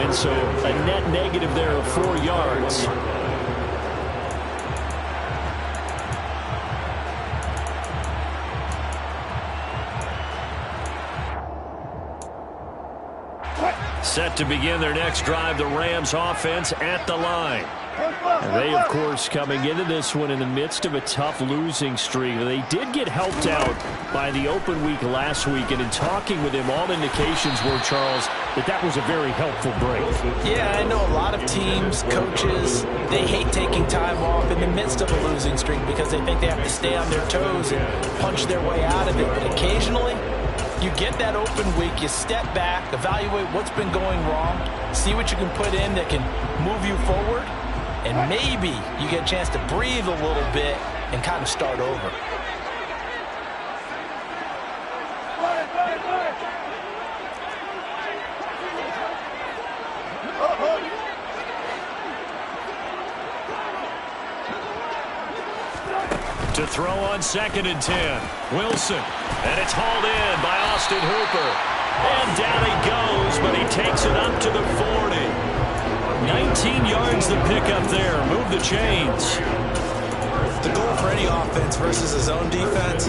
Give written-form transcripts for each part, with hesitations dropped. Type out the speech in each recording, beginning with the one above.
line, so a net negative there of 4 yards. Set to begin their next drive, the Rams offense at the line. And they, of course, coming into this one in the midst of a tough losing streak. They did get helped out by the open week last week, and in talking with him, all indications were, Charles, that was a very helpful break. Yeah, I know a lot of teams, coaches, they hate taking time off in the midst of a losing streak because they think they have to stay on their toes and punch their way out of it. But occasionally, you get that open week, you step back, evaluate what's been going wrong, see what you can put in that can move you forward, and maybe you get a chance to breathe a little bit and kind of start over. To throw on 2nd and 10. Wilson. And it's hauled in by Austin Hooper. And down he goes, but he takes it up to the 40. 19 yards the pickup there. Move the chains. The goal for any offense versus a zone defense,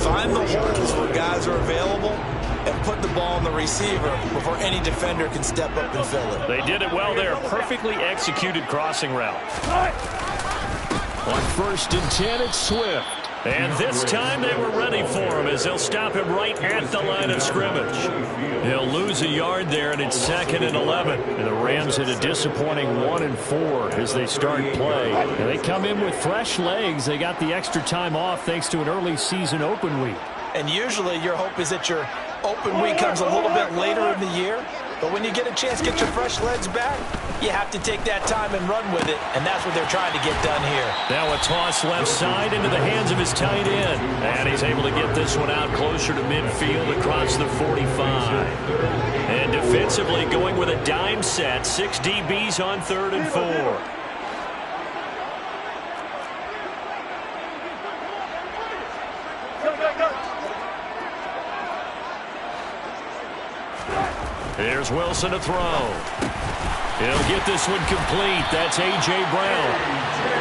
find the holes where guys are available and put the ball on the receiver before any defender can step up and fill it. They did it well there. Perfectly executed crossing route. On 1st and 10, it's Swift. And this time they were ready for him as they'll stop him right at the line of scrimmage. He'll lose a yard there, and it's 2nd and 11. And the Rams had a disappointing 1-4 as they start play. And they come in with fresh legs. They got the extra time off thanks to an early season open week. And usually your hope is that your open week comes a little bit later in the year. But when you get a chance to get your fresh legs back, you have to take that time and run with it, and that's what they're trying to get done here. Now a toss left side into the hands of his tight end. And he's able to get this one out closer to midfield across the 45. And defensively going with a dime set. 6 DBs on 3rd and 4. Here's Wilson to throw. He'll get this one complete. That's A.J. Brown.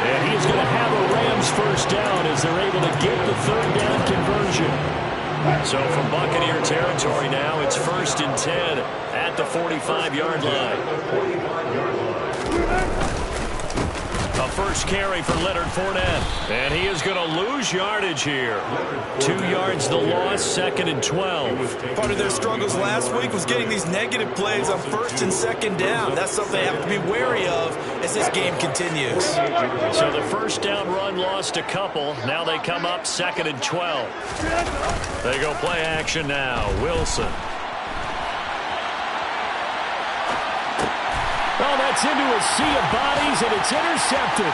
And he's going to have a Rams first down as they're able to get the 3rd down conversion. So from Buccaneer territory now, it's 1st and 10 at the 45-yard line. A first carry for Leonard Fournette. And he is going to lose yardage here. 2 yards the loss, 2nd and 12. Part of their struggles last week was getting these negative plays on 1st and 2nd down. That's something they have to be wary of as this game continues. So the first down run lost a couple. Now they come up 2nd and 12. They go play action now. Wilson. Oh, that's into a sea of bodies, and it's intercepted.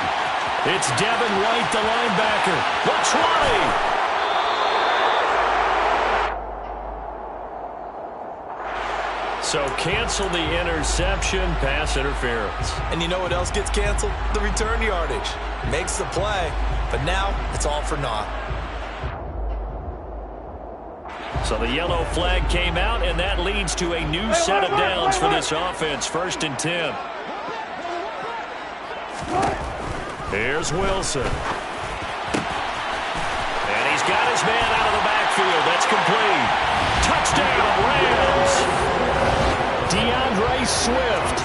It's Devin White, the linebacker. The 20. So cancel the interception, pass interference. And you know what else gets canceled? The return yardage. Makes the play, but now it's all for naught. So the yellow flag came out, and that leads to a new set of downs for this offense. 1st and 10. Here's Wilson. And he's got his man out of the backfield. That's complete. Touchdown, Rams. DeAndre Swift,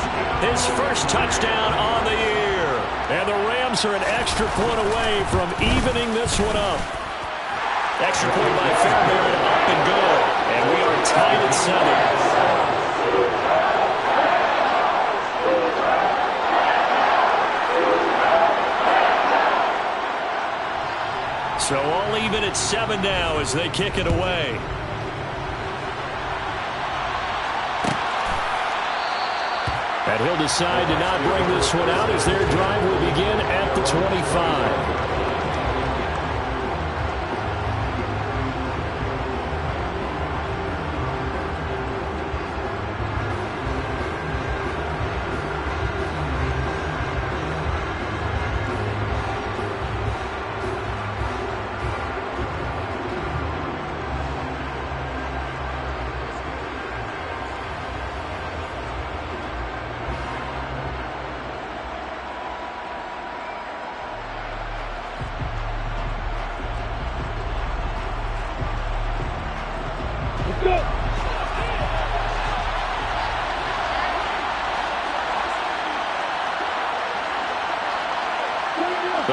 his first touchdown on the year. And the Rams are an extra point away from evening this one up. Extra point by Fairbairn, up and good. And we are tied at 7. So all even at 7 now as they kick it away. And he'll decide to not bring this one out as their drive will begin at the 25.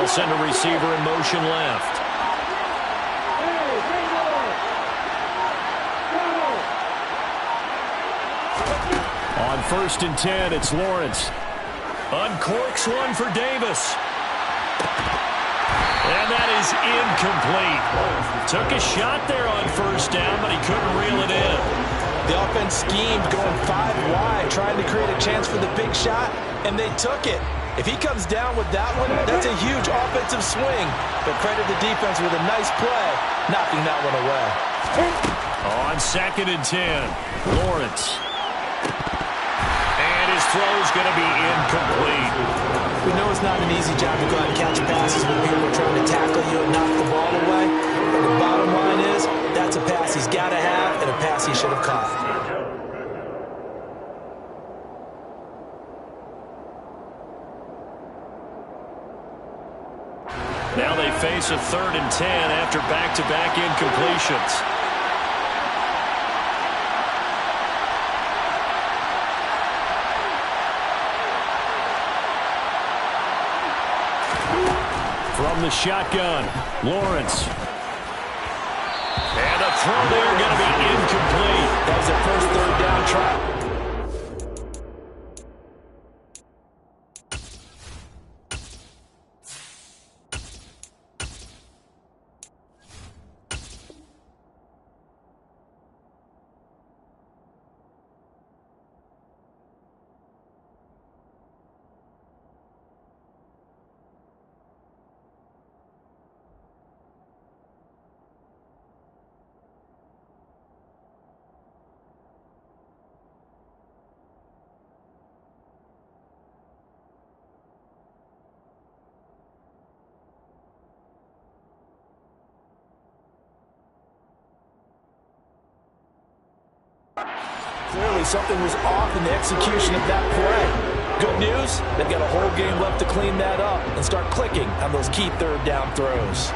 They'll send a receiver in motion left. On 1st and 10, it's Lawrence. Uncorks one for Davis. And that is incomplete. Took a shot there on 1st down, but he couldn't reel it in. The offense schemed going 5 wide, trying to create a chance for the big shot, and they took it. If he comes down with that one, that's a huge offensive swing. But credit the defense with a nice play, knocking that one away. On 2nd and 10, Lawrence. And his throw is going to be incomplete. We know it's not an easy job to go out and catch passes when people are trying to tackle you and knock the ball away. But the bottom line is, that's a pass he's got to have and a pass he should have caught. Now they face a 3rd and 10 after back-to-back incompletions. From the shotgun, Lawrence. And a throw there going to be incomplete. That was their first 3rd down try. Clearly something was off in the execution of that play. Good news, they've got a whole game left to clean that up and start clicking on those key 3rd down throws.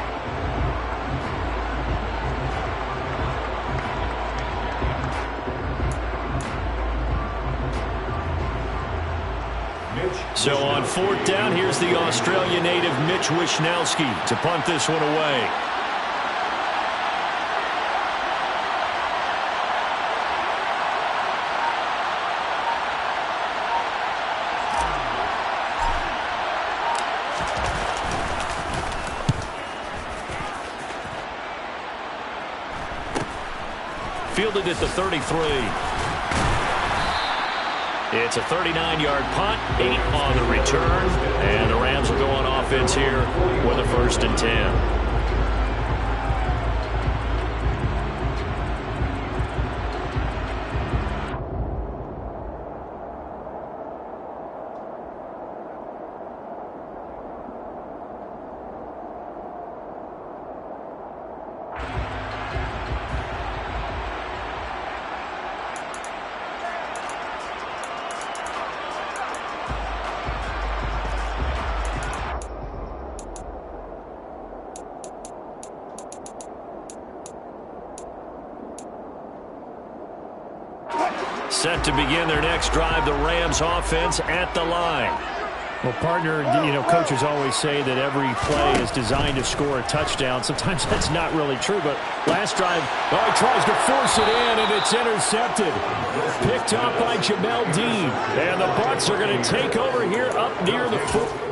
So on 4th down, here's the Australia native Mitch Wishnowski to punt this one away. Fielded at the 33. It's a 39-yard punt, 8 on the return, and the Rams will go on offense here with a 1st and 10. Set to begin their next drive, the Rams offense at the line. Well, partner, coaches always say that every play is designed to score a touchdown. Sometimes that's not really true, but last drive, he tries to force it in, and it's intercepted. Picked up by Jamel Dean. And the Bucs are going to take over here up near the foot.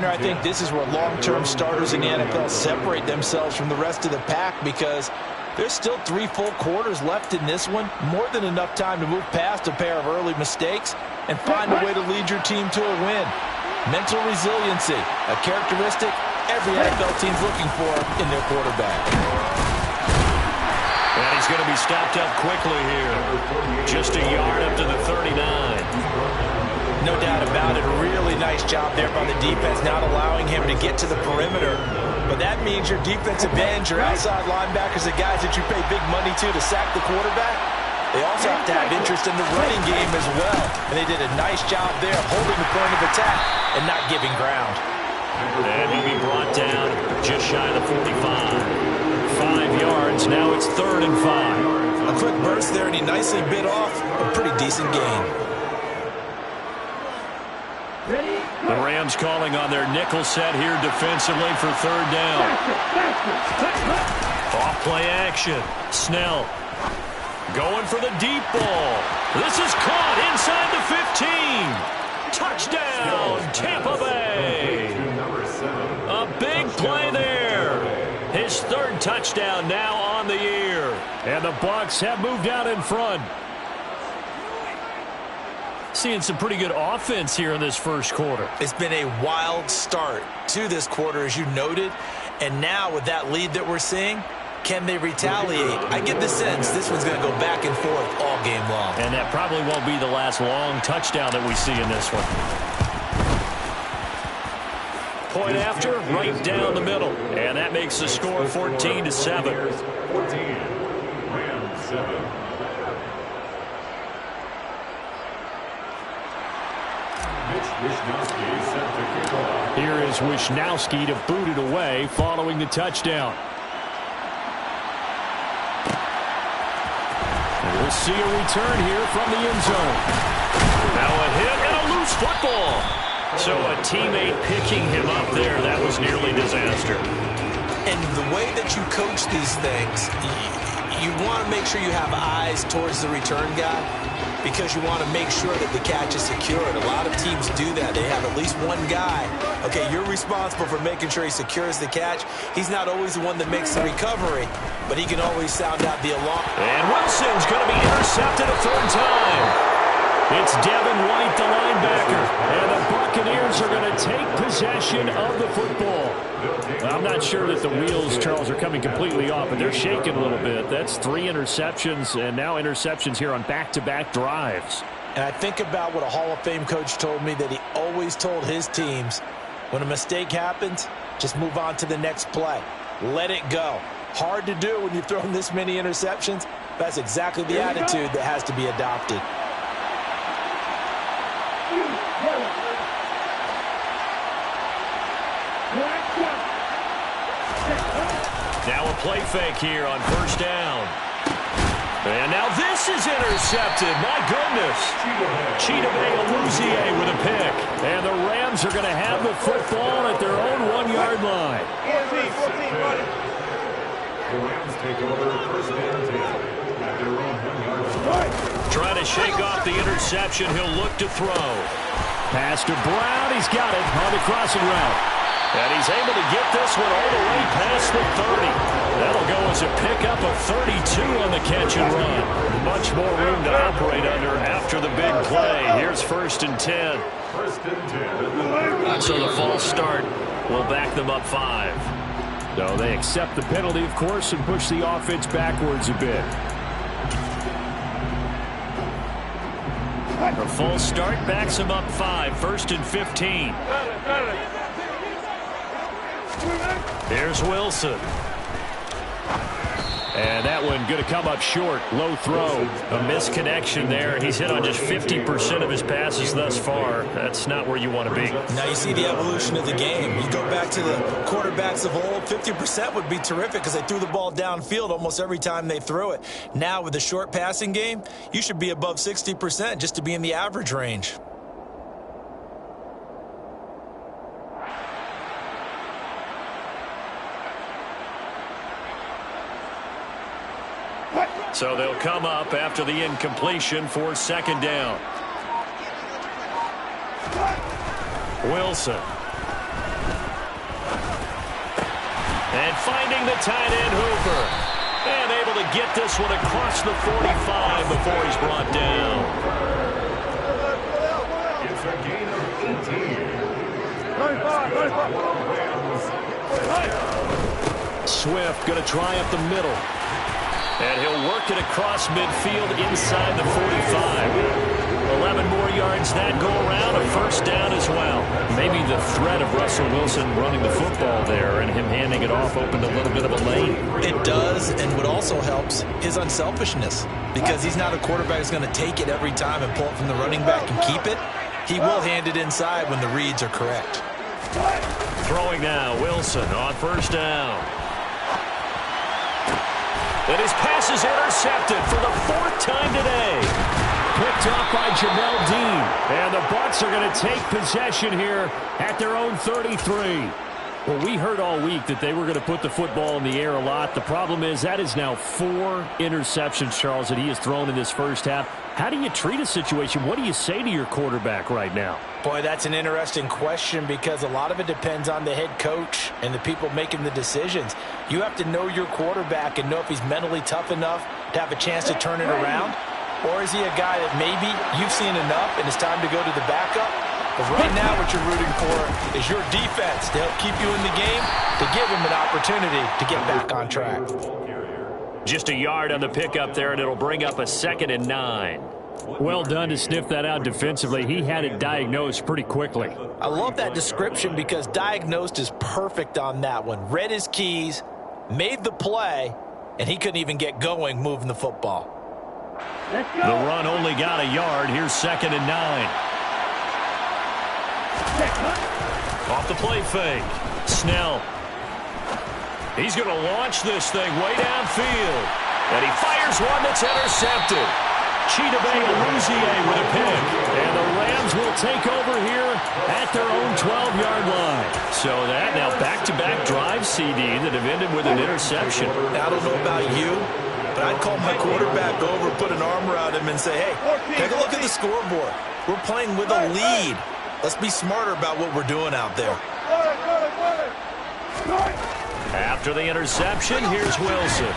I think this is where long-term starters in the NFL separate themselves from the rest of the pack, because there's still 3 full quarters left in this one. More than enough time to move past a pair of early mistakes and find a way to lead your team to a win. Mental resiliency, a characteristic every NFL team's looking for in their quarterback. And he's going to be stopped up quickly here. Just a yard up to the 39. No doubt about it. A really nice job there by the defense, not allowing him to get to the perimeter. But that means your defensive ends, your outside linebackers, the guys that you pay big money to sack the quarterback, they also have to have interest in the running game as well. And they did a nice job there of holding the point of attack and not giving ground. And he'll be brought down just shy of the 45. 5 yards. Now it's 3rd and 5. A quick burst there, and he nicely bit off a pretty decent gain. The Rams calling on their nickel set here defensively for 3rd down. Off play action. Snell going for the deep ball. This is caught inside the 15. Touchdown, Tampa Bay. A big play there. His 3rd touchdown now on the year. And the Bucs have moved out in front. Seeing some pretty good offense here in this first quarter. It's been a wild start to this quarter, as you noted. And now with that lead that we're seeing, can they retaliate? I get the sense this one's going to go back and forth all game long. And that probably won't be the last long touchdown that we see in this one. Point after, right down the middle. And that makes the score 14-7. 14, Rams 7. Here is Wishnowski to boot it away following the touchdown. We'll see a return here from the end zone. Now a hit and a loose football. So a teammate picking him up there, that was nearly disaster. And the way that you coach these things, you want to make sure you have eyes towards the return guy, because you want to make sure that the catch is secured. A lot of teams do that. They have at least one guy. Okay, you're responsible for making sure he secures the catch. He's not always the one that makes the recovery, but he can always sound out the alarm. And Wilson's going to be intercepted a 3rd time. It's Devin White, the linebacker, and the Buccaneers are going to take possession of the football. I'm not sure that the wheels, Charles, are coming completely off, but they're shaking a little bit. That's 3 interceptions, and now interceptions here on back-to-back drives. And I think about what a Hall of Fame coach told me, that he always told his teams, when a mistake happens, just move on to the next play. Let it go. Hard to do when you've thrown this many interceptions. That's exactly the attitude that has to be adopted. Now a play fake here on 1st down. And now this is intercepted. My goodness. Chidobe Awuzie with a pick. And the Rams are going to have the football at their own 1-yard line. 14, the Rams take over 1st and 10 at their own 1-yard line. Trying to shake off the interception. He'll look to throw. Pass to Brown. He's got it on the crossing route. And he's able to get this one all the way past the 30. That'll go as a pickup of 32 on the catch and run. Much more room to operate under after the big play. Here's 1st and 10. 1st and 10. So the false start will back them up 5. So they accept the penalty, of course, and push the offense backwards a bit. The false start backs them up 5. 1st and 15. Here's Wilson. And that one going to come up short. Low throw. A misconnection there. He's hit on just 50% of his passes thus far. That's not where you want to be. Now you see the evolution of the game. You go back to the quarterbacks of old, 50% would be terrific because they threw the ball downfield almost every time they threw it. Now with the short passing game, you should be above 60% just to be in the average range. So they'll come up after the incompletion for 2nd down. Wilson. And finding the tight end Hooper. And able to get this one across the 45 before he's brought down. It's a gain of 18. Swift going to try up the middle. And he'll work it across midfield inside the 45. 11 more yards that go around, a first down as well. Maybe the threat of Russell Wilson running the football there and him handing it off opened a little bit of a lane. It does, and what also helps, his unselfishness. Because he's not a quarterback who's going to take it every time and pull it from the running back and keep it. He will hand it inside when the reads are correct. Throwing now, Wilson on first down. And his pass is intercepted for the 4th time today. Picked off by Jamel Dean. And the Bucs are going to take possession here at their own 33. Well, we heard all week that they were going to put the football in the air a lot. The problem is that is now 4 interceptions, Charles, that he has thrown in this first half. How do you treat a situation? What do you say to your quarterback right now? Boy, that's an interesting question because a lot of it depends on the head coach and the people making the decisions. You have to know your quarterback and know if he's mentally tough enough to have a chance to turn it around. Or is he a guy that maybe you've seen enough and it's time to go to the backup? But right now what you're rooting for is your defense to help keep you in the game, to give him an opportunity to get back on track. Just a yard on the pickup there, and it'll bring up a 2nd and 9. Well done to sniff that out defensively. He had it diagnosed pretty quickly. I love that description because diagnosed is perfect on that one. Read his keys, made the play, and he couldn't even get going moving the football. The run only got a yard. Here's 2nd and 9. Off the play fake. Snell. He's going to launch this thing way downfield. And he fires one that's intercepted. Chidobe Awuzie with a pick. And the Rams will take over here at their own 12-yard line. So that now back-to-back drive, CD, that have ended with an interception. Now, I don't know about you, but I'd call my quarterback over, put an arm around him, and say, hey, take a look at the scoreboard. We're playing with a lead. Let's be smarter about what we're doing out there. After the interception, here's Wilson.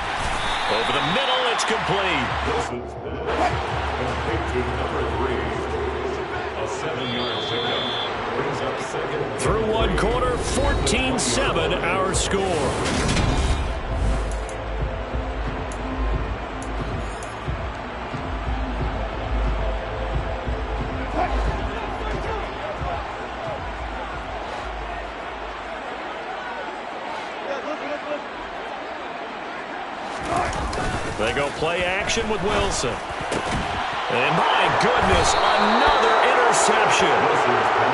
Over the middle, it's complete. Wilson's complete to number 3. A 7-yard pickup brings up 2nd. Through one quarter, 14-7 our score. They go play action with Wilson. And my goodness, another interception.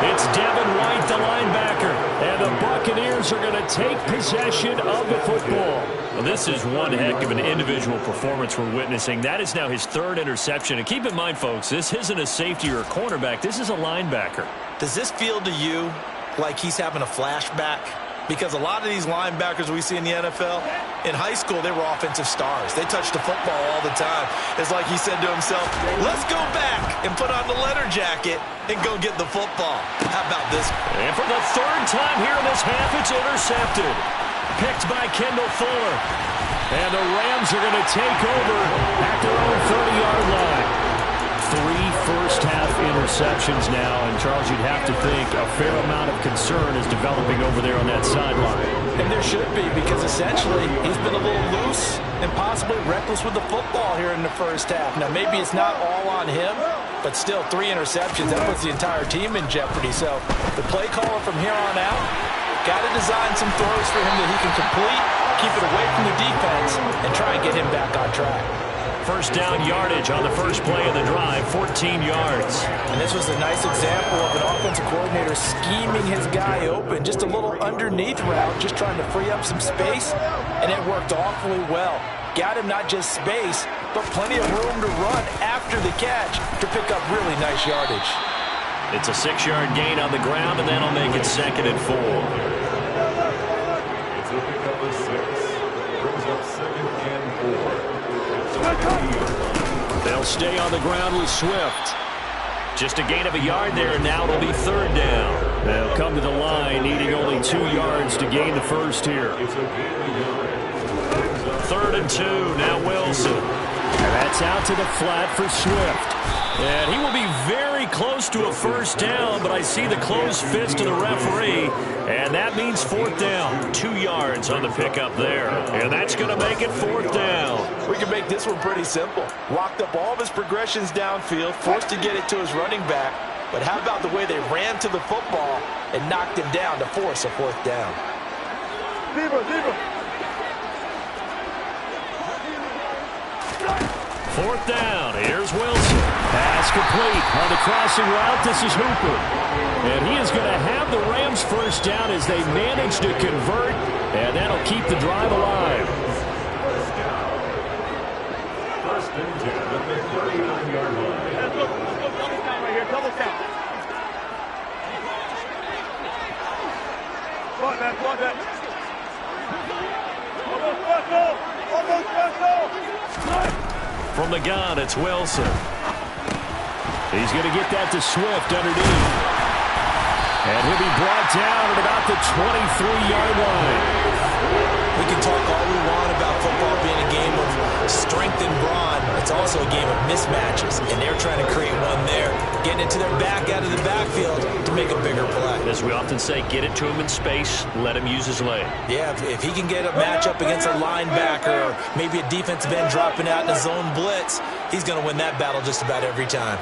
It's Devin White, the linebacker. And the Buccaneers are going to take possession of the football. Well, this is one heck of an individual performance we're witnessing. That is now his 3rd interception. And keep in mind, folks, this isn't a safety or a cornerback. This is a linebacker. Does this feel to you like he's having a flashback? Because a lot of these linebackers we see in the NFL, in high school, they were offensive stars. They touched the football all the time. It's like he said to himself, let's go back and put on the letter jacket and go get the football. How about this? And for the 3rd time here in this half, it's intercepted. Picked by Kendall Fuller. And the Rams are going to take over at their own 30-yard line. 3 first-half interceptions now, and Charles, you'd have to think a fair amount of concern is developing over there on that sideline. And there should be, because essentially he's been a little loose and possibly reckless with the football here in the first half. Now, maybe it's not all on him, but still 3 interceptions. That puts the entire team in jeopardy. So the play caller from here on out got to design some throws for him that he can complete, keep it away from the defense, and try and get him back on track. First down yardage on the first play of the drive, 14 yards. And this was a nice example of an offensive coordinator scheming his guy open. Just a little underneath route, just trying to free up some space, and it worked awfully well. Got him not just space, but plenty of room to run after the catch to pick up really nice yardage. It's a 6-yard gain on the ground, and that'll make it 2nd and 4. It's a pickup of 6. Brings up 2nd and 4. They'll stay on the ground with Swift. Just a gain of a yard there, and now it'll be 3rd down. They'll come to the line, needing only 2 yards to gain the first here. 3rd and 2, now Wilson. And that's out to the flat for Swift. And he will be very close to a first down, but I see the closed fist of the referee, and that means 4th down. 2 yards on the pickup there, and that's going to make it 4th down. We can make this one pretty simple. Locked up all of his progressions downfield, forced to get it to his running back, but how about the way they ran to the football and knocked him down to force a 4th down? Fourth down. Here's Wilson. Pass complete on the crossing route. This is Hooper. And he is going to have the Rams first down as they manage to convert, and that'll keep the drive alive. First and 10 at the 39-yard line. Double count right here. Double count. Block that. Block that. Almost first goal. Almost first goal. From the gun, it's Wilson. He's going to get that to Swift underneath. And he'll be brought down at about the 23-yard line. We can talk all we want about football being a game of strength and brawn. It's also a game of mismatches, and they're trying to create one there, getting it to their back out of the backfield to make a bigger play. As we often say, get it to him in space, let him use his leg. Yeah, if he can get a matchup against a linebacker or maybe a defensive end dropping out in a zone blitz, he's going to win that battle just about every time.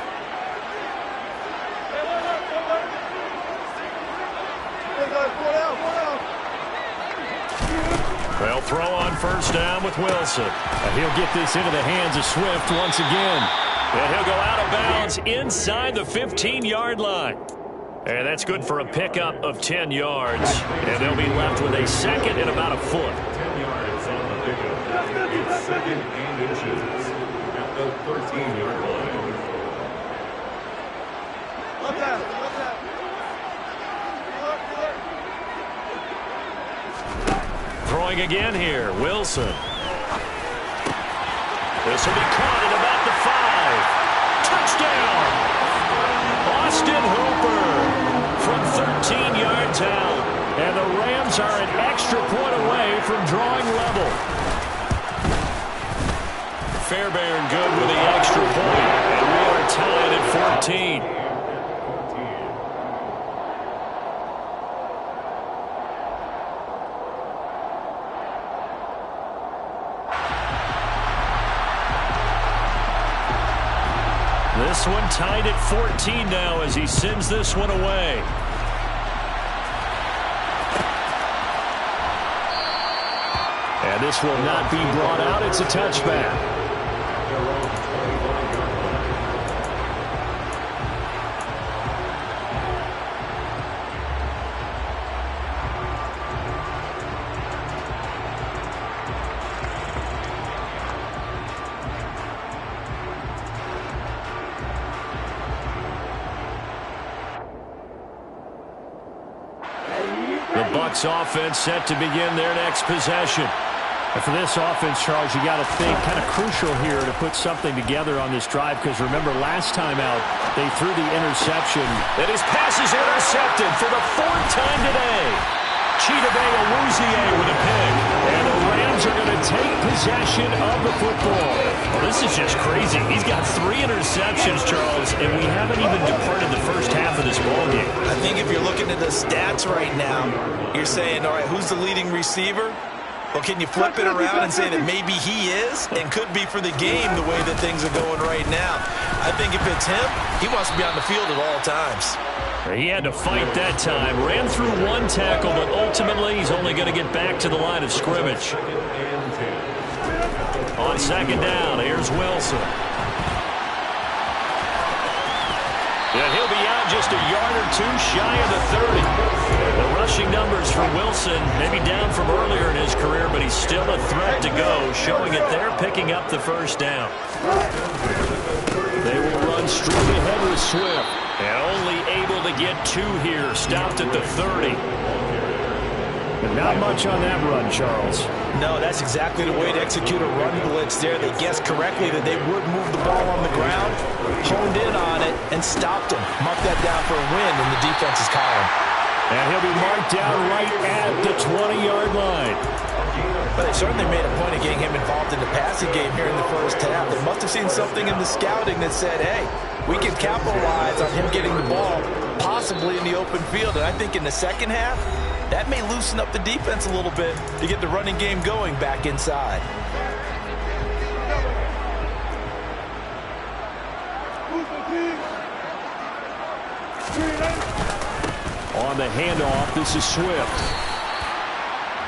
They'll throw on first down with Wilson. And he'll get this into the hands of Swift once again. And he'll go out of bounds inside the 15-yard line. And that's good for a pickup of 10 yards. And they'll be left with a second and about a foot. 10 yards on the pickup. It's second and inches at the 13-yard line. Left down. Left down. Throwing again here, Wilson. This will be caught at about the 5. Touchdown! Austin Hooper from 13 yards out. And the Rams are an extra point away from drawing level. Fairbairn good with the extra point. And we are tied at 14. This one tied at 14 now as he sends this one away. And this will not be brought out. It's a touchback. The Bucs offense set to begin their next possession. And for this offense, Charles, you got to think kind of crucial here to put something together on this drive, because remember last time out they threw the interception. And his pass is intercepted for the 4th time today. Chidobe Awuzie with a pick. And the Rams are going to take possession of the football. Well, this is just crazy. He's got 3 interceptions, Charles, and we haven't even departed the first half of this ballgame. I think if you're looking at the stats right now, you're saying, all right, who's the leading receiver? Well, can you flip it around and say that maybe he is and could be for the game the way that things are going right now? I think if it's him, he wants to be on the field at all times. He had to fight that time. Ran through 1 tackle, but ultimately he's only going to get back to the line of scrimmage. On second down, here's Wilson. And he'll be out just a yard or 2 shy of the 30. The rushing numbers for Wilson, maybe down from earlier in his career, but he's still a threat to go, showing it there, picking up the first down. They will run straight ahead with Swift. And only able to get 2 here, stopped at the 30. But not much on that run, Charles. No, that's exactly the way to execute a run blitz there. They guessed correctly that they would move the ball on the ground, honed in on it, and stopped him. Marked that down for a win in the defense's column. And he'll be marked down right at the 20-yard line. Well, they certainly made a point of getting him involved in the passing game here in the first half. They must have seen something in the scouting that said, hey, we can capitalize on him getting the ball possibly in the open field. And I think in the second half, that may loosen up the defense a little bit to get the running game going back inside. On the handoff, this is Swift.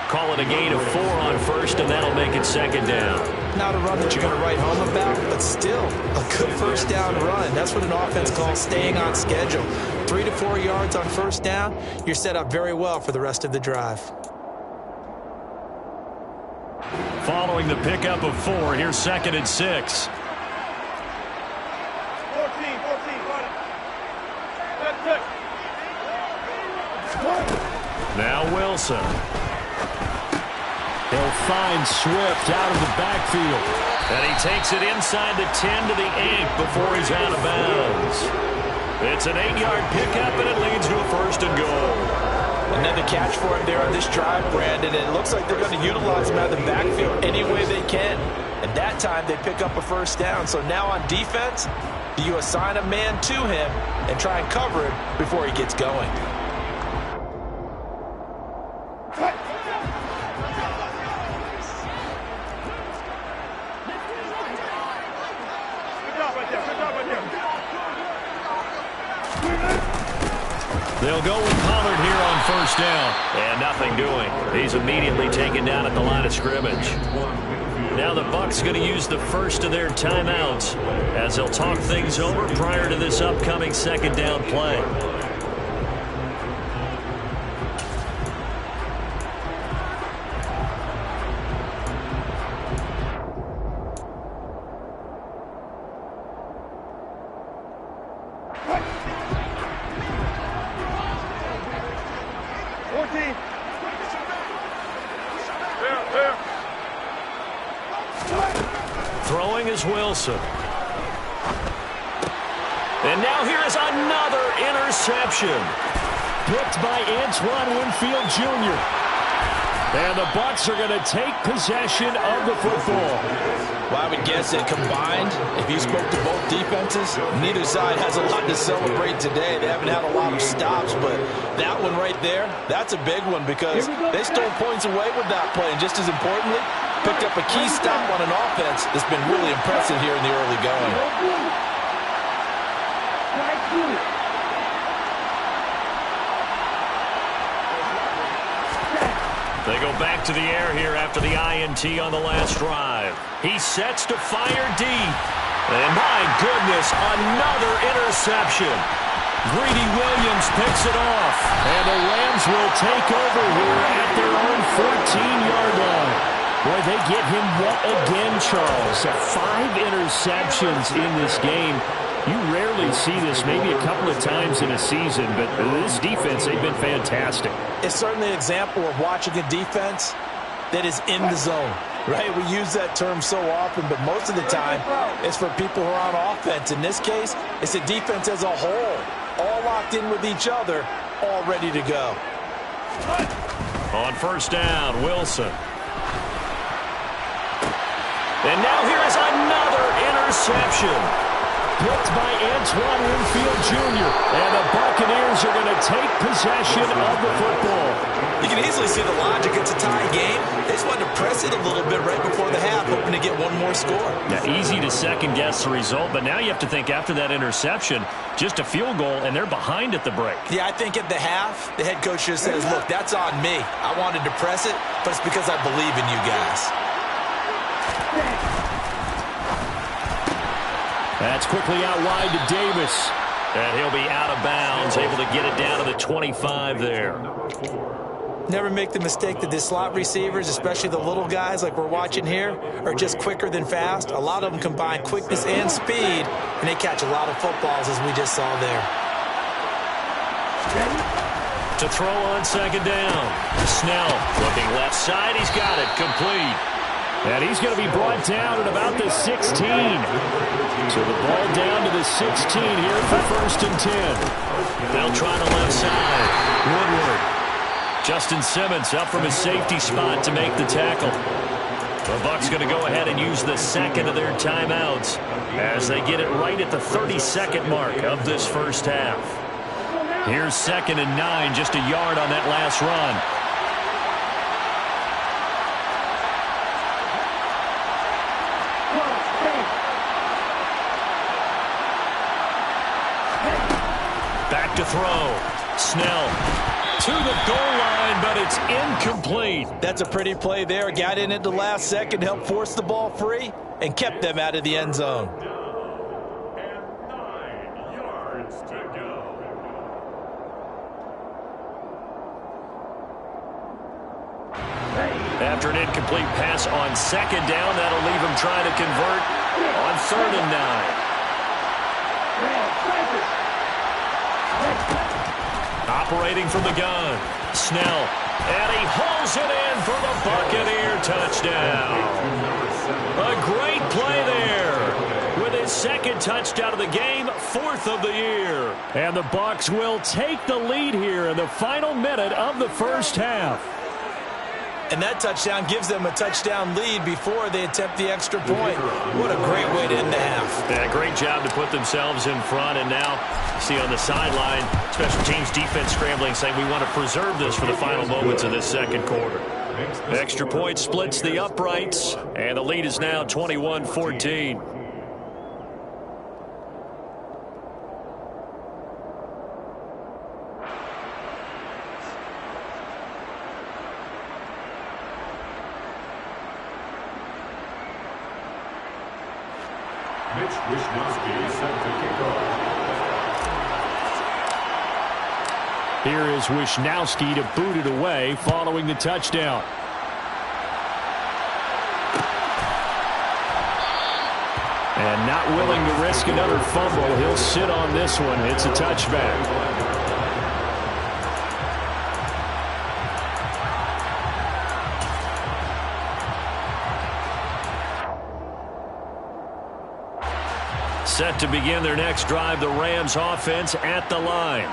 Call it a gain of 4 on first, and that'll make it second down. Not a run that you're going to write home about, but still a good first down run. That's what an offense calls staying on schedule. 3 to 4 yards on first down, you're set up very well for the rest of the drive. Following the pickup of 4, here's 2nd and 6. 14, got it. Now Wilson. He'll find Swift out of the backfield. And he takes it inside the 10 to the 8 before he's out of bounds. It's an 8-yard pickup, and it leads to a 1st and goal. Another catch for him there on this drive, Brandon, and it looks like they're going to utilize him out of the backfield any way they can. And that time they pick up a first down. So now on defense, do you assign a man to him and try and cover him before he gets going? They'll go with Pollard here on first down. And nothing doing. He's immediately taken down at the line of scrimmage. Now the Bucs going to use the first of their timeouts as they'll talk things over prior to this upcoming second down play. Throwing is Wilson. And now here is another interception. Picked by Xx1 Jr. And the Bucs are going to take possession of the football. Well, I would guess that combined, if you spoke to both defenses, neither side has a lot to celebrate today. They haven't had a lot of stops, but that one right there, that's a big one because they stole points away with that play. And just as importantly, picked up a key stop on an offense that's been really impressive here in the early going. They go back to the air here after the INT on the last drive. He sets to fire deep. And my goodness, another interception. Greedy Williams picks it off. And the Rams will take over here at their own 14-yard line. Boy, they get him yet again, Charles. 5 interceptions in this game. You rarely see this, maybe a couple of times in a season, but this defense, they've been fantastic. It's certainly an example of watching a defense that is in the zone, right? We use that term so often, but most of the time it's for people who are on offense. In this case, it's a defense as a whole, all locked in with each other, all ready to go. On first down, Wilson. And now here is another interception. Picked by Xx1 Jr. And the Buccaneers are going to take possession of the football. You can easily see the logic. It's a tie game. They just wanted to press it a little bit right before the half, hoping to get one more score. Now, easy to second-guess the result, but now you have to think after that interception, just a field goal, and they're behind at the break. Yeah, I think at the half, the head coach just says, look, that's on me. I wanted to press it, but it's because I believe in you guys. That's quickly out wide to Davis. And he'll be out of bounds, able to get it down to the 25 there. Never make the mistake that the slot receivers, especially the little guys like we're watching here, are just quicker than fast. A lot of them combine quickness and speed, and they catch a lot of footballs, as we just saw there. To throw on second down. Snell looking left side. He's got it. Complete. And he's going to be brought down at about the 16. So the ball down to the 16 here for 1st and 10. They'll try the left side. Woodward. Justin Simmons up from his safety spot to make the tackle. The Bucs going to go ahead and use the second of their timeouts as they get it right at the 32nd mark of this first half. Here's 2nd and 9, just a yard on that last run. Back to throw. Snell to the goal line, but it's incomplete. That's a pretty play there. Got in at the last second, helped force the ball free, and kept them out of the end zone. And 9 yards to go. After an incomplete pass on 2nd down, that'll leave him trying to convert on 3rd and 9. Operating from the gun, Snell, and he hauls it in for the Buccaneer touchdown. A great play there with his 2nd touchdown of the game, 4th of the year. And the Bucs will take the lead here in the final minute of the first half. And that touchdown gives them a touchdown lead before they attempt the extra point. What a great way to end the half. Yeah, great job to put themselves in front. And now, see on the sideline, special teams defense scrambling, saying we want to preserve this for the final moments of this second quarter. Extra point splits the uprights, and the lead is now 21-14. Here is Wishnowsky to boot it away following the touchdown. And not willing to risk another fumble. He'll sit on this one. It's a touchback. Set to begin their next drive, the Rams offense at the line.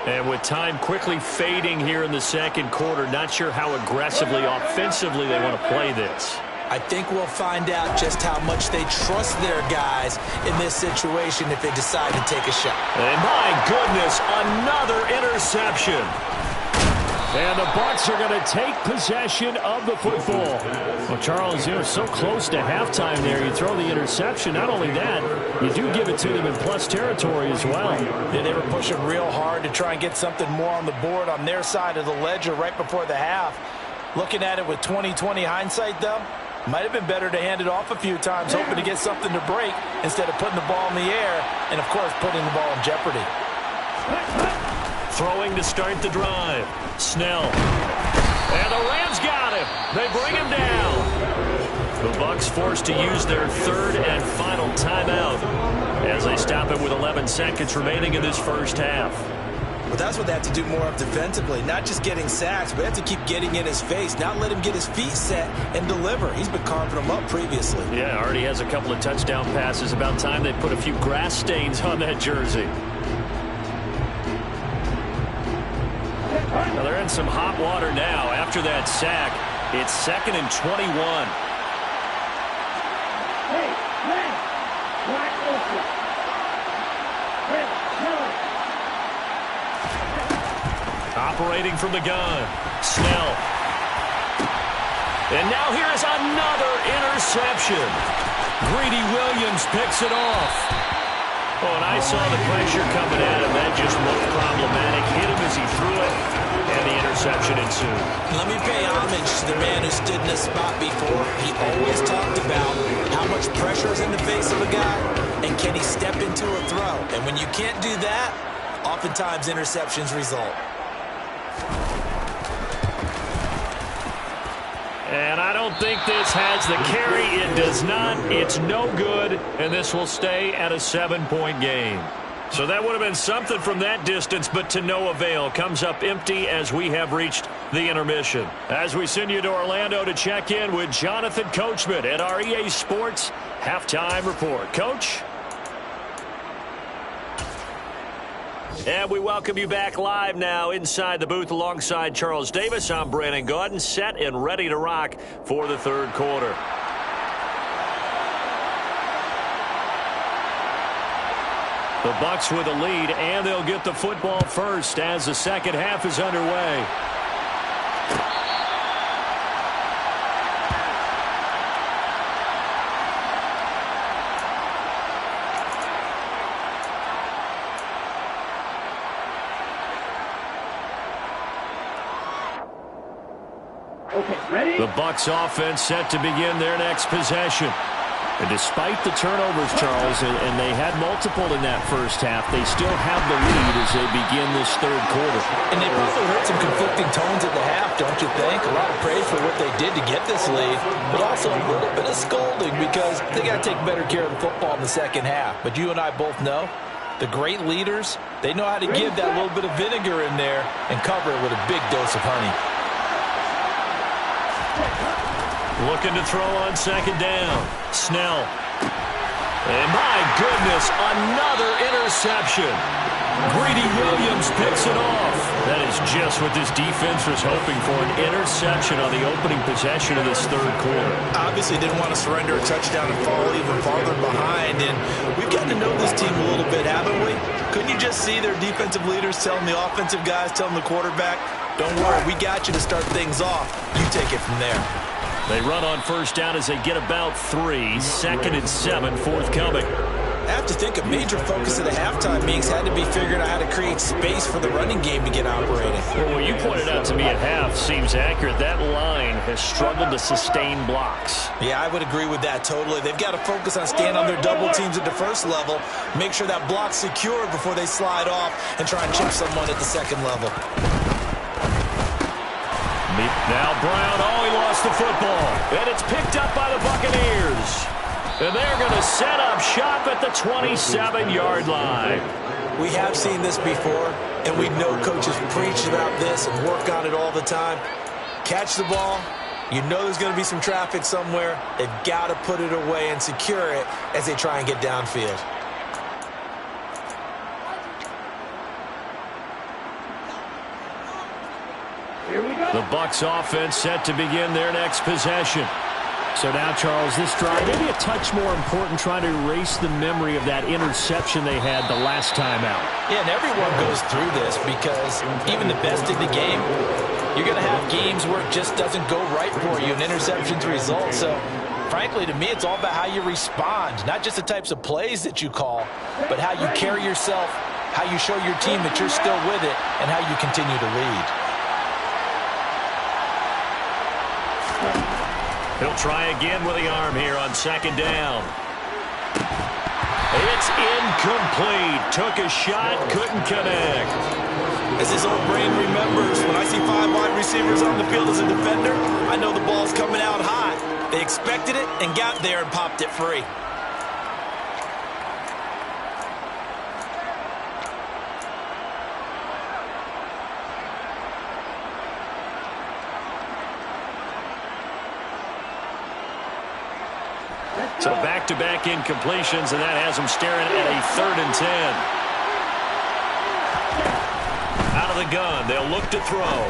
And with time quickly fading here in the second quarter, not sure how aggressively, offensively they want to play this. I think we'll find out just how much they trust their guys in this situation if they decide to take a shot. And my goodness, another interception. And the Bucs are going to take possession of the football. Well, Charles, so close to halftime there. You throw the interception. Not only that, you do give it to them in plus territory as well. Yeah, they were pushing real hard to try and get something more on the board on their side of the ledger right before the half. Looking at it with 20/20 hindsight, though, might have been better to hand it off a few times, hoping to get something to break instead of putting the ball in the air and, of course, putting the ball in jeopardy. Throwing to start the drive. Snell. And the Rams got him. They bring him down. The Bucs forced to use their 3rd and final timeout as they stop it with 11 seconds remaining in this first half. Well, that's what they have to do more of defensively. Not just getting sacks, but they have to keep getting in his face, not let him get his feet set and deliver. He's been carving them up previously. Yeah, already has a couple of touchdown passes. About time they put a few grass stains on that jersey. Now they're in some hot water now after that sack. It's 2nd and 21. Operating from the gun, Snell. And now here is another interception. Greedy Williams picks it off. Oh, and I saw the pressure coming at him. That just looked problematic. Hit him as he threw it, and the interception ensued. Let me pay homage to the man who stood in this spot before. He always talked about how much pressure is in the face of a guy, and can he step into a throw. And when you can't do that, oftentimes interceptions result. And I don't think this has the carry. It does not. It's no good, and this will stay at a 7-point game. So that would have been something from that distance, but to no avail. Comes up empty as we have reached the intermission. As we send you to Orlando to check in with Jonathan Coachman at our EA Sports Halftime Report. Coach? And we welcome you back live now inside the booth alongside Charles Davis. I'm Brandon Gaudin, set and ready to rock for the third quarter. The Bucs with a lead, and they'll get the football first as the second half is underway. The Bucs offense set to begin their next possession. And despite the turnovers, Charles, and they had multiple in that first half, they still have the lead as they begin this third quarter. And they probably heard some conflicting tones at the half, don't you think? A lot of praise for what they did to get this lead, but also a little bit of scolding because they got to take better care of the football in the second half. But you and I both know the great leaders, they know how to give that little bit of vinegar in there and cover it with a big dose of honey. Looking to throw on second down. Snell. And my goodness, another interception. Greedy Williams picks it off. That is just what this defense was hoping for, an interception on the opening possession of this third quarter. Obviously didn't want to surrender a touchdown and fall even farther behind. And we've gotten to know this team a little bit, haven't we? Couldn't you just see their defensive leaders telling the offensive guys, telling the quarterback, don't worry, we got you to start things off. You take it from there. They run on first down as they get about 3. 2nd and 7 forthcoming. I have to think a major focus of the halftime meetings had to be figuring out how to create space for the running game to get operating. Well, what you pointed out to me at half seems accurate. That line has struggled to sustain blocks. Yeah, I would agree with that totally. They've got to focus on staying on their double teams at the first level, make sure that block's secure before they slide off and try and chip someone at the second level. Now Brown, he lost the football. And it's picked up by the Buccaneers. And they're going to set up shop at the 27-yard line. We have seen this before, and we know coaches preach about this and work on it all the time. Catch the ball. You know there's going to be some traffic somewhere. They've got to put it away and secure it as they try and get downfield. The Bucs offense set to begin their next possession. So now, Charles, this drive maybe a touch more important, trying to erase the memory of that interception they had the last time out. Yeah, and everyone goes through this because even the best in the game, you're going to have games where it just doesn't go right for you and interceptions result. So, frankly, to me, it's all about how you respond, not just the types of plays that you call, but how you carry yourself, how you show your team that you're still with it, and how you continue to lead. He'll try again with the arm here on second down. It's incomplete. Took a shot, couldn't connect. As his old brain remembers, when I see 5 wide receivers on the field as a defender, I know the ball's coming out hot. They expected it and got there and popped it free. So back-to-back incompletions, and that has them staring at a 3rd and 10. Out of the gun, they'll look to throw.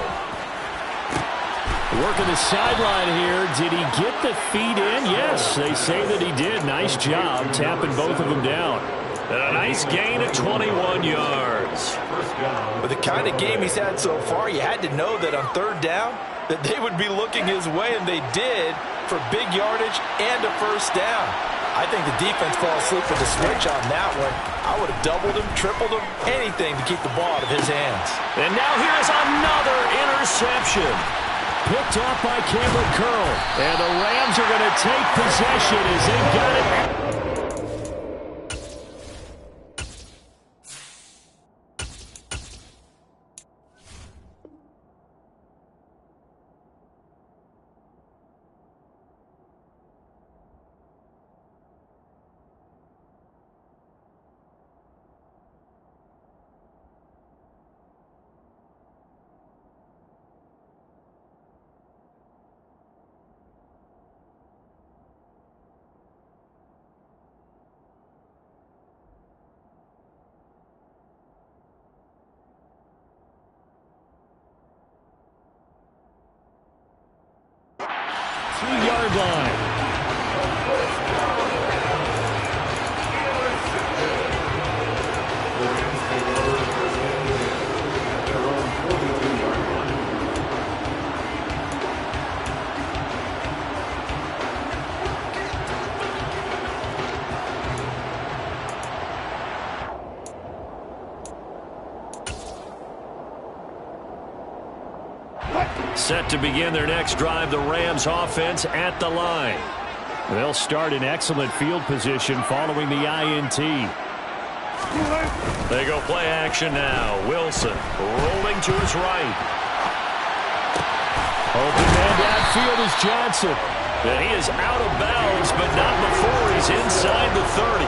Working the sideline here. Did he get the feet in? Yes, they say that he did. Nice job tapping both of them down. And a nice gain of 21 yards. With the kind of game he's had so far, you had to know that on 3rd down, that they would be looking his way, and they did, for big yardage and a first down. I think the defense fell asleep with the switch on that one. I would have doubled him, tripled him, anything to keep the ball out of his hands. And now here's another interception. Picked up by Cameron Curl. And the Rams are going to take possession as they got it. 6-yard line. Set to begin their next drive, the Rams offense at the line. They'll start in excellent field position following the INT. They go play action now. Wilson rolling to his right. Open man downfield is Johnson. And he is out of bounds, but not before he's inside the 30.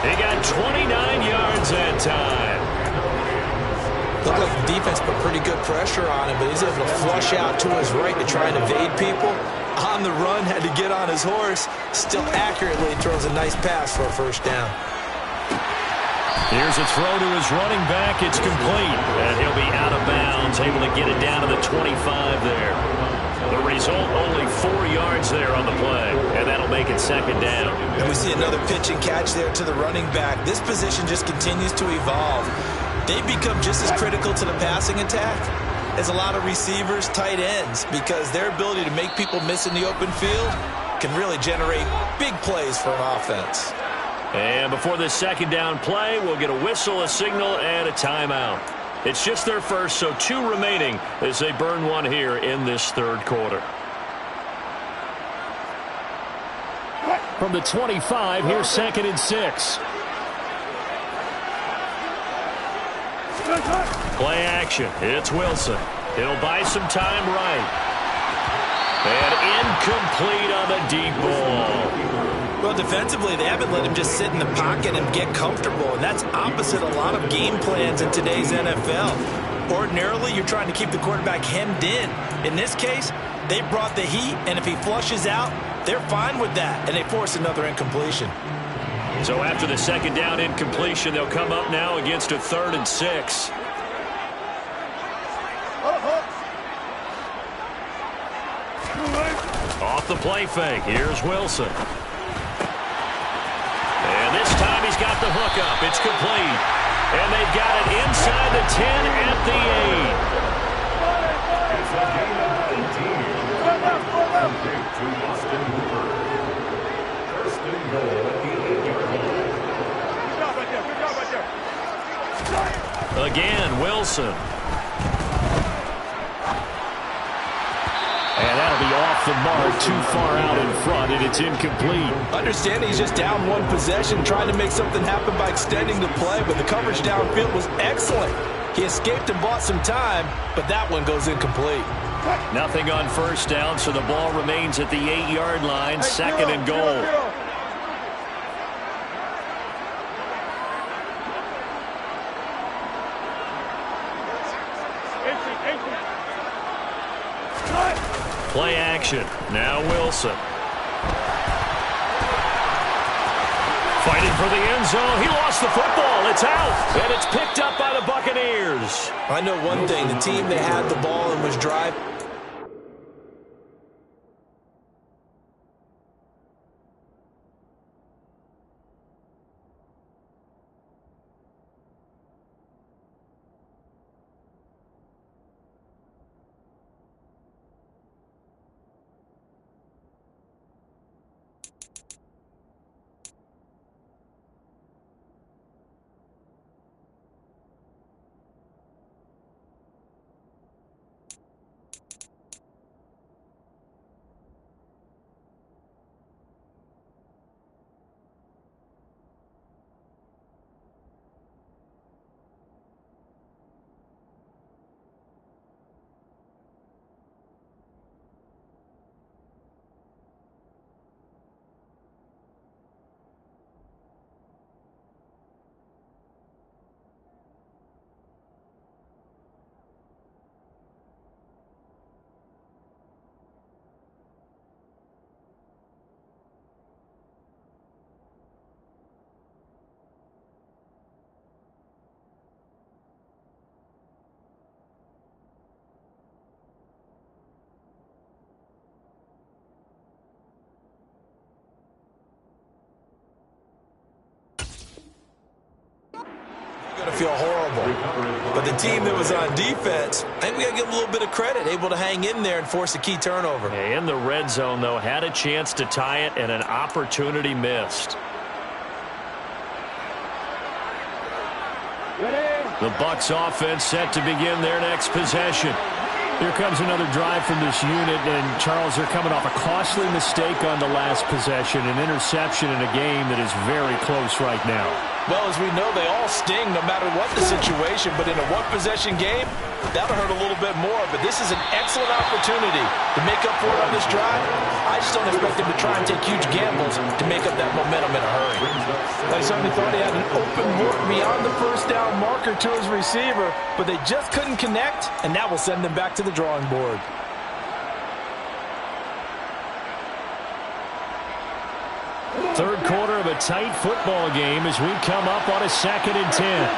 He got 29 yards that time. Looked like the defense put pretty good pressure on him, but he's able to flush out to his right to try and evade people. On the run, had to get on his horse. Still accurately throws a nice pass for a first down. Here's a throw to his running back. It's complete. And he'll be out of bounds, able to get it down to the 25 there. The result, only 4 yards there on the play. And that'll make it second down. And we see another pitch and catch there to the running back. This position just continues to evolve. They become just as critical to the passing attack as a lot of receivers, tight ends, because their ability to make people miss in the open field can really generate big plays for an offense. And before this second down play, we'll get a whistle, a signal, and a timeout. It's just their first, so 2 remaining as they burn one here in this third quarter. From the 25, here's 2nd and 6. Play action. It's Wilson. He'll buy some time right. And incomplete on the deep ball. Well, defensively, they haven't let him just sit in the pocket and get comfortable, and that's opposite a lot of game plans in today's NFL. Ordinarily, you're trying to keep the quarterback hemmed in. In this case, they brought the heat, and if he flushes out, they're fine with that, and they force another incompletion. So after the second down incompletion, they'll come up now against a 3rd and 6. Off the play fake. Here's Wilson. And this time he's got the hook up. It's complete. And they've got it inside the 10 at the 8. It's a gain of 18. To Austin Hooper. First and goal at the 8-yard line. Good job right there. Good job right there. Again, Wilson. And that'll be off the mark, too far out in front, and it's incomplete. Understand he's just down one possession, trying to make something happen by extending the play, but the coverage downfield was excellent. He escaped and bought some time, but that one goes incomplete. Nothing on first down, so the ball remains at the 8-yard line, 2nd and goal. Play action. Now Wilson. Fighting for the end zone. He lost the football. It's out. And it's picked up by the Buccaneers. I know one thing. The team that had the ball and was driving. feel horrible. But the team that was on defense, I think we got to give them a little bit of credit, able to hang in there and force a key turnover. In the red zone, though, had a chance to tie it and an opportunity missed. The Bucs offense set to begin their next possession. Here comes another drive from this unit, and Charles, they're coming off a costly mistake on the last possession, an interception in a game that is very close right now. Well, as we know, they all sting no matter what the situation, but in a one-possession game, that'll hurt a little bit more. But this is an excellent opportunity to make up for it on this drive. I just don't expect them to try and take huge gambles to make up that momentum in a hurry. I certainly thought he had an open look beyond the first down marker to his receiver, but they just couldn't connect, and that will send them back to the drawing board. Third quarter of a tight football game as we come up on a 2nd and 10.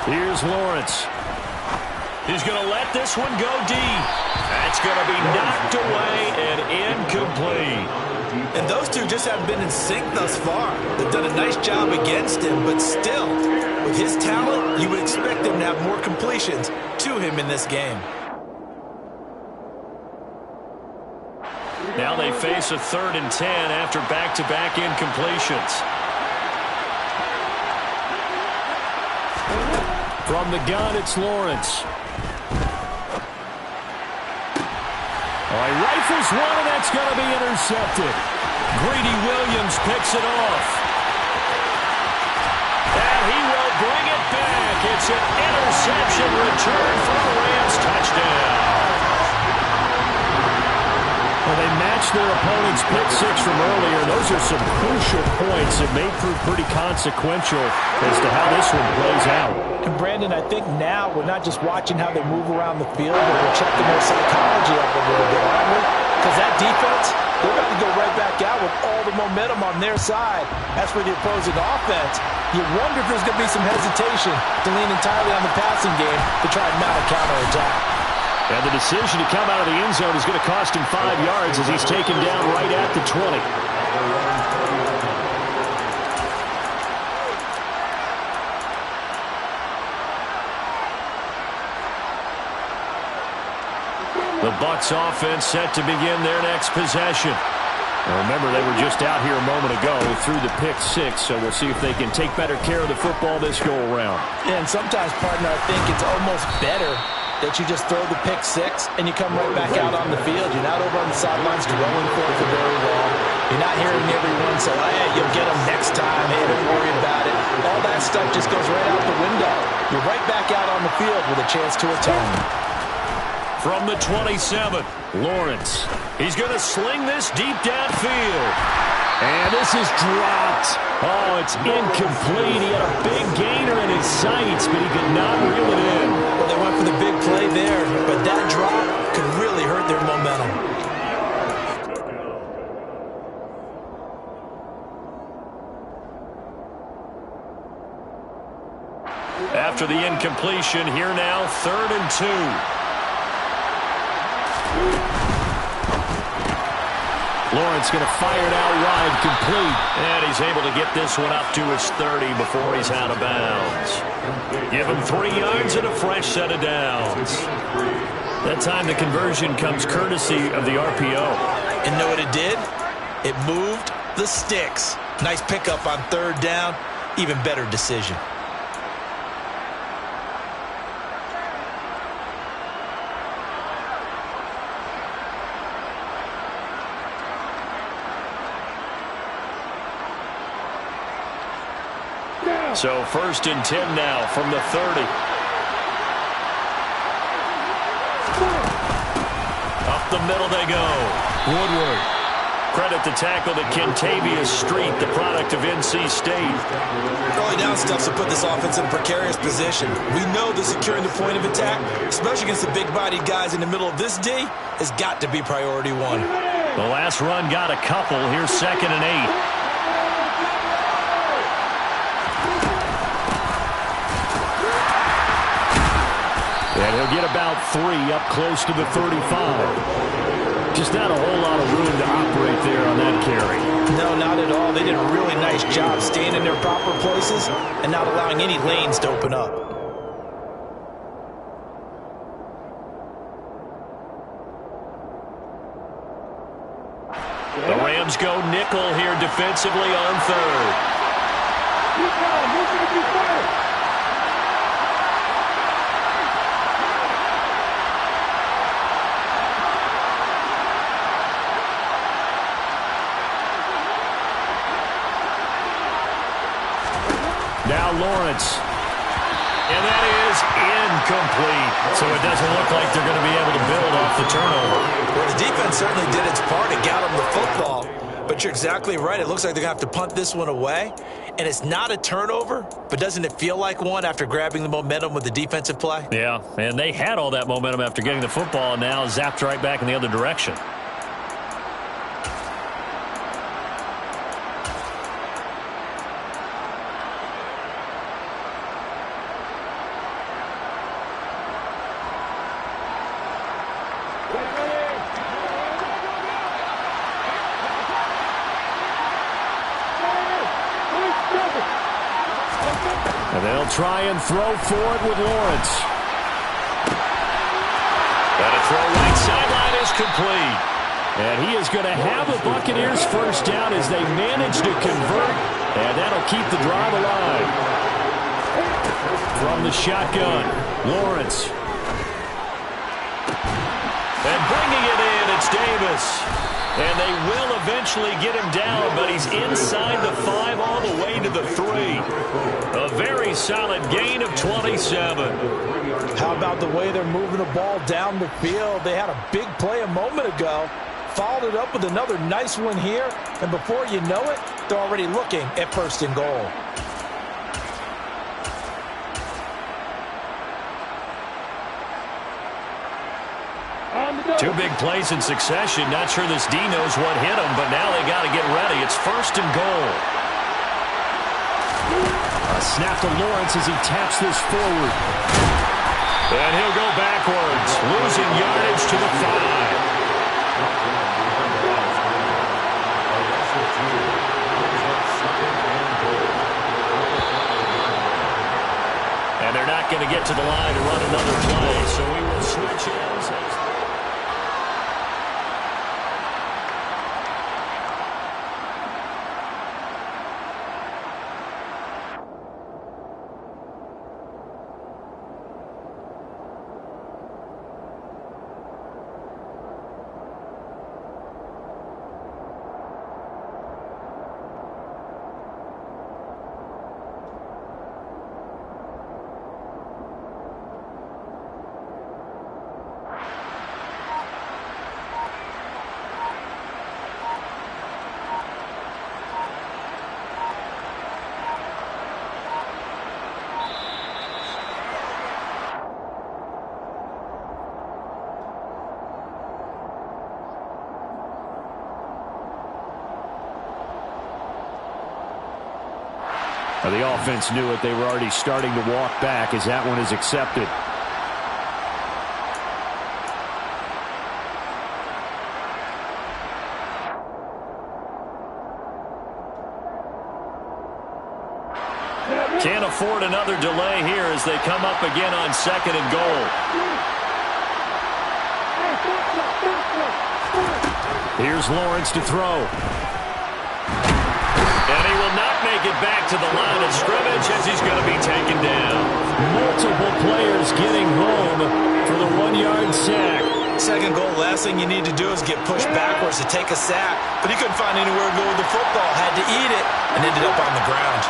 Here's Lawrence. He's going to let this one go deep. That's going to be knocked away and incomplete. And those two just haven't been in sync thus far. They've done a nice job against him, but still, with his talent, you would expect him to have more completions to him in this game. Now they face a 3rd and 10 after back-to-back incompletions. From the gun, it's Lawrence. Oh, he rifles one, and that's going to be intercepted. Greedy Williams picks it off. And he will bring it back. It's an interception return for a Rams touchdown. Well, they matched their opponent's pick six from earlier. Those are some crucial points that may prove pretty consequential as to how this one plays out. And Brandon, I think now we're not just watching how they move around the field, but we're checking their psychology up a little bit, aren't we? Because that defense, they're about to go right back out with all the momentum on their side. As for the opposing offense, you wonder if there's going to be some hesitation to lean entirely on the passing game to try and mount a counterattack. And the decision to come out of the end zone is going to cost him 5 yards as he's taken down right at the 20. The Bucs offense set to begin their next possession. Now remember, they were just out here a moment ago through the pick six, so we'll see if they can take better care of the football this go-around. Yeah, and sometimes, partner, I think it's almost better that you just throw the pick six and you come right back out on the field. You're not over on the sidelines dwelling for it for very long. You're not hearing everyone say, hey, you'll get them next time. Hey, don't worry about it. All that stuff just goes right out the window. You're right back out on the field with a chance to atone. From the 27, Lawrence. He's going to sling this deep downfield. And this is dropped. Oh, it's incomplete. He had a big gainer in his sights, but he could not reel it in. Well, they went for the big play there, but that drop could really hurt their momentum. After the incompletion, here now, 3rd and 2. Lawrence going to fire it out wide, complete. And he's able to get this one up to his 30 before he's out of bounds. Give him 3 yards and a fresh set of downs. That time the conversion comes courtesy of the RPO. And know what it did? It moved the sticks. Nice pickup on 3rd down. Even better decision. So 1st and 10 now from the 30. Up the middle they go. Woodward. Credit the tackle to Kentavious Street, the product of NC State. Early down stuff to put this offense in a precarious position. We know that securing the point of attack, especially against the big-bodied guys in the middle of this D, has got to be priority one. The last run got a couple. Here's 2nd and 8. And he'll get about 3 up close to the 35. Just not a whole lot of room to operate there on that carry. No, not at all. They did a really nice job staying in their proper places and not allowing any lanes to open up. The Rams go nickel here defensively on third. Now Lawrence. And that is incomplete. So it doesn't look like they're going to be able to build off the turnover. Well, the defense certainly did its part and got them the football. But you're exactly right. It looks like they're going to have to punt this one away. And it's not a turnover, but doesn't it feel like one after grabbing the momentum with the defensive play? Yeah, and they had all that momentum after getting the football and now zapped right back in the other direction. And they'll try and throw for it with Lawrence. And a throw right sideline is complete. And he is going to have the Buccaneers first down as they manage to convert. And that'll keep the drive alive. From the shotgun, Lawrence. And bringing it in, it's Davis. And they will eventually get him down, but he's inside the 5 all the way to the 3. A very solid gain of 27. How about the way they're moving the ball down the field? They had a big play a moment ago, followed it up with another nice one here, and before you know it, they're already looking at first and goal. Two big plays in succession. Not sure this D knows what hit him, but now they got to get ready. It's first and goal. A snap to Lawrence as he taps this forward. And he'll go backwards, losing yardage to the 5. And they're not going to get to the line to run another play, so we will switch in. The offense knew it. They were already starting to walk back as that one is accepted. Can't afford another delay here as they come up again on second and goal. Here's Lawrence to throw. And he will not make it back to the line of scrimmage as he's going to be taken down. Multiple players getting home for the 1-yard sack. Second goal, last thing you need to do is get pushed backwards to take a sack. But he couldn't find anywhere to go with the football. Had to eat it and ended up on the ground.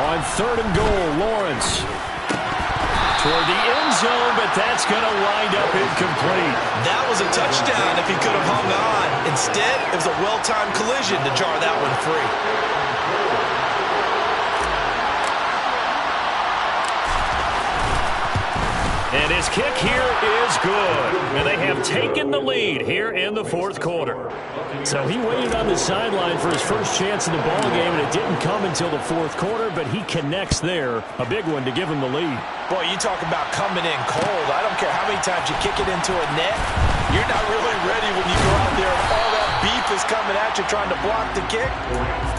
On third and goal, Lawrence. Toward the end zone, but that's going to wind up incomplete. That was a touchdown if he could have hung on. Instead, it was a well-timed collision to jar that one free. And his kick here is good. And they have taken the lead here in the fourth quarter. So he waited on the sideline for his first chance in the ball game, and it didn't come until the fourth quarter, but he connects there. A big one to give him the lead. Boy, you talk about coming in cold. I don't care how many times you kick it into a net. You're not really ready when you go out there and all that beef is coming at you trying to block the kick.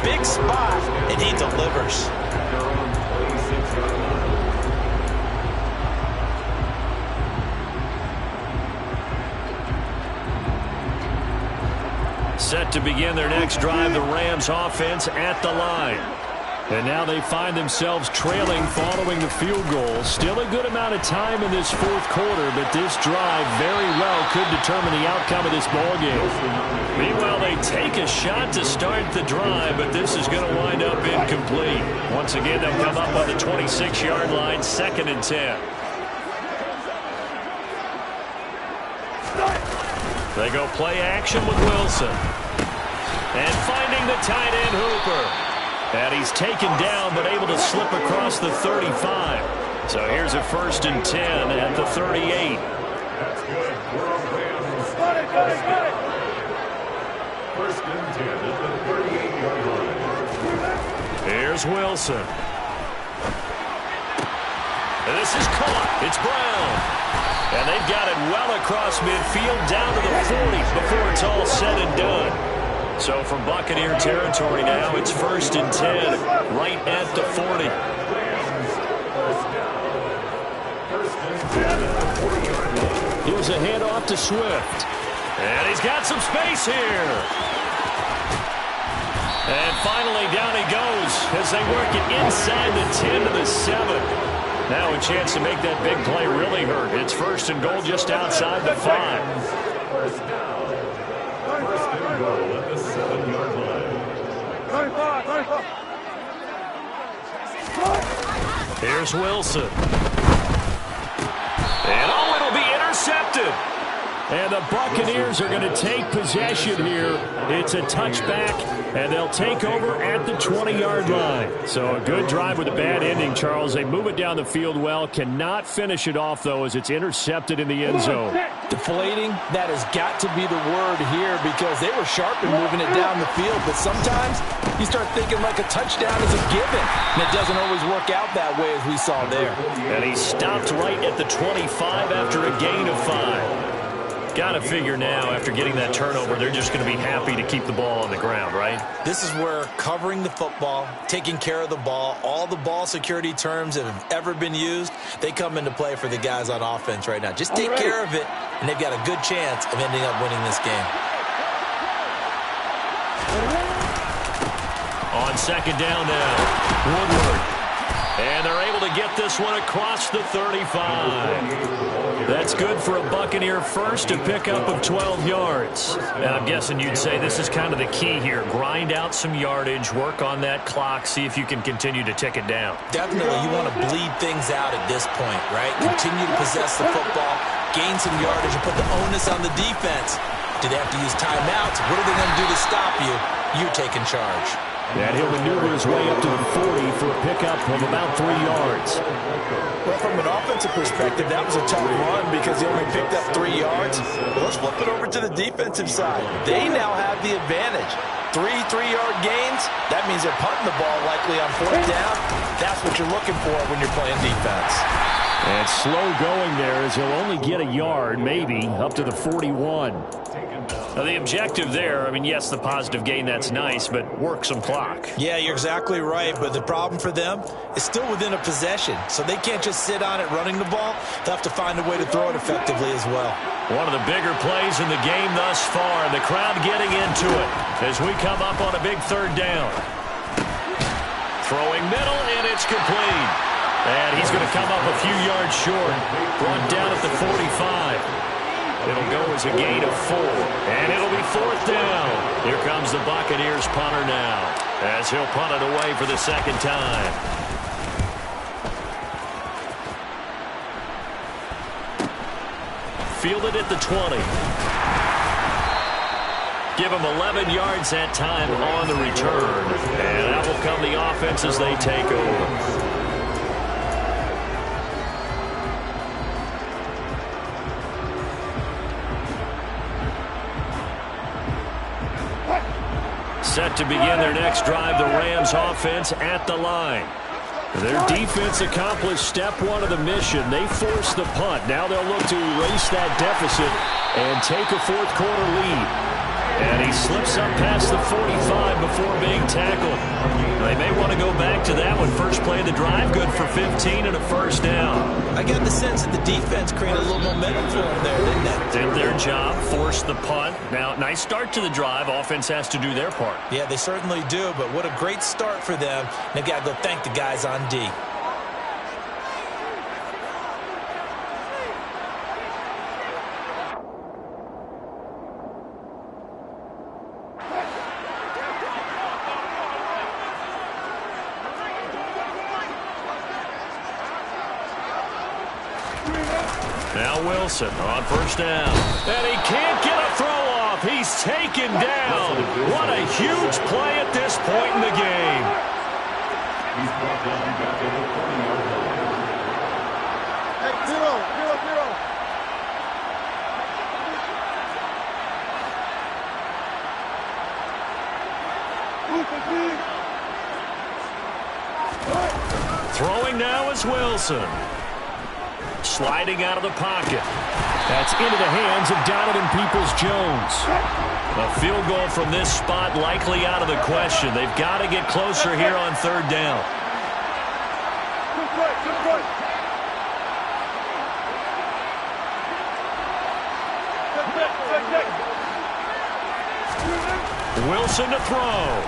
Big spot, and he delivers. Set to begin their next drive, the Rams offense at the line. And now they find themselves trailing following the field goal. Still a good amount of time in this fourth quarter, but this drive very well could determine the outcome of this ball game. Meanwhile, they take a shot to start the drive, but this is going to wind up incomplete. Once again, they'll come up on the 26-yard line, 2nd and 10. They go play action with Wilson. And finding the tight end Hooper. And he's taken down but able to slip across the 35. So here's a 1st and 10 at the 38. That's good. We're on Rams. Got it. 1st and 10 at the 38-yard line. Here's Wilson. And this is caught. It's Brown. And they've got it well across midfield down to the 40 before it's all said and done. So from Buccaneer territory now, it's 1st and 10 right at the 40. Here's a handoff to Swift. And he's got some space here. And finally down he goes as they work it inside the 10 to the 7. Now a chance to make that big play really hurt. It's 1st and goal just outside the 5. First down. 1st and goal at the 7-yard line. Here's Wilson. And oh, it'll be intercepted. And the Buccaneers are going to take possession here. It's a touchback, and they'll take over at the 20-yard line. So a good drive with a bad ending, Charles. They move it down the field well. Cannot finish it off, though, as it's intercepted in the end zone. Deflating, that has got to be the word here because they were sharp in moving it down the field. But sometimes you start thinking like a touchdown is a given, and it doesn't always work out that way as we saw there. And he stopped right at the 25 after a gain of 5. Got to figure now, after getting that turnover, they're just going to be happy to keep the ball on the ground, right? This is where covering the football, taking care of the ball, all the ball security terms that have ever been used, they come into play for the guys on offense right now. Just take care of it, and they've got a good chance of ending up winning this game. On 2nd down now, Woodward. And they're able to get this one across the 35. That's good for a Buccaneer first, a pickup of 12 yards. And I'm guessing you'd say this is kind of the key here. Grind out some yardage, work on that clock, see if you can continue to tick it down. Definitely, you want to bleed things out at this point, right? Continue to possess the football, gain some yardage, and put the onus on the defense. Do they have to use timeouts? What are they going to do to stop you? You're taking charge. And he'll maneuver his way up to the 40 for a pickup of about 3 yards. Well, from an offensive perspective, that was a tough run because he only picked up 3 yards. Well, let's flip it over to the defensive side. They now have the advantage. 3 3-yard gains, that means they're punting the ball likely on 4th down. That's what you're looking for when you're playing defense. And slow going there as he'll only get a yard, maybe, up to the 41. Now, the objective there, I mean, yes, the positive gain, that's nice, but work some clock. Yeah, you're exactly right, but the problem for them is still within a possession, so they can't just sit on it running the ball. They'll have to find a way to throw it effectively as well. One of the bigger plays in the game thus far, and the crowd getting into it as we come up on a big 3rd down. Throwing middle, and it's complete. And he's going to come up a few yards short, brought down at the 45. It'll go as a gain of 4, and it'll be 4th down. Here comes the Buccaneers punter now, as he'll punt it away for the 2nd time. Fielded at the 20. Give him 11 yards that time on the return, and that will come the offense as they take over. Set to begin their next drive, the Rams offense at the line. Their defense accomplished step one of the mission. They forced the punt. Now they'll look to erase that deficit and take a fourth quarter lead. And he slips up past the 45 before being tackled. They may want to go back to that one. First play of the drive, good for 15 and a first down. I got the sense that the defense created a little momentum for them there, didn't they? Did their job, forced the punt. Now, nice start to the drive. Offense has to do their part. Yeah, they certainly do, but what a great start for them. They've got to go thank the guys on D. Now Wilson on first down. And he can't get a throw off. He's taken down. What a huge play at this point in the game. He's brought down back at the 40-yard line. Hey, zero. Throwing now is Wilson. Sliding out of the pocket. That's into the hands of Donovan Peoples-Jones. A field goal from this spot likely out of the question. They've got to get closer here on third down. Wilson to throw.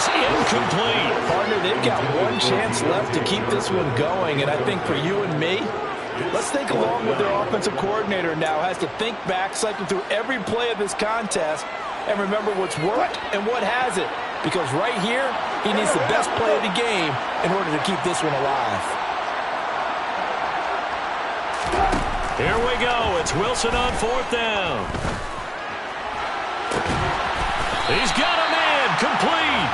Incomplete. Partner, they've got one chance left to keep this one going, and I think for you and me, let's think along with their offensive coordinator now has to think back, cycle through every play of this contest, and remember what's worked and what hasn't. Because right here, he needs the best play of the game in order to keep this one alive. Here we go. It's Wilson on fourth down. He's got a man. Complete.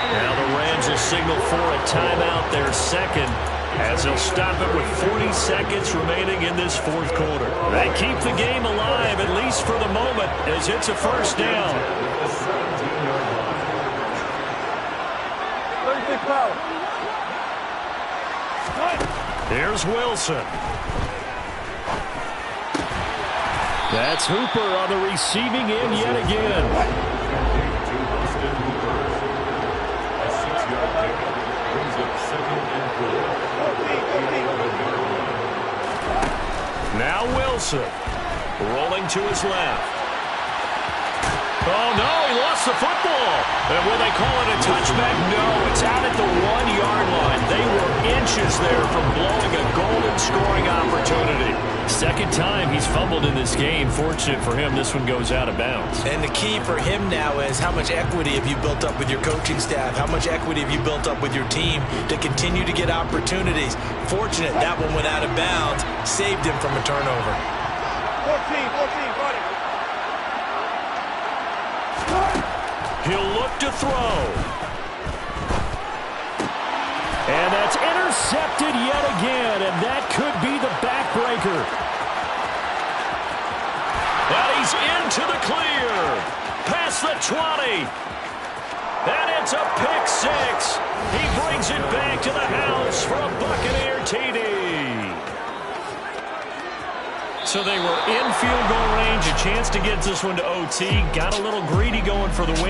Now the Rams will signal for a timeout, their second, as they'll stop it with 40 seconds remaining in this fourth quarter. They keep the game alive, at least for the moment, as it's a first down. 36 power. Here's Wilson. That's Hooper on the receiving end yet again. Now Wilson rolling to his left. Oh, no, he lost the football. And will they call it a touchback? No, it's out at the 1-yard line. They were inches there from blowing a golden scoring opportunity. Second time he's fumbled in this game. Fortunate for him, this one goes out of bounds. And the key for him now is how much equity have you built up with your coaching staff? How much equity have you built up with your team to continue to get opportunities? Fortunate that one went out of bounds, saved him from a turnover. 14, got it. He'll look to throw. And that's intercepted yet again, and that could be the backbreaker. And he's into the clear. Past the 20. And it's a pick six. He brings it back to the house for a Buccaneer TD. So they were in field goal range, a chance to get this one to OT. Got a little greedy going for the win.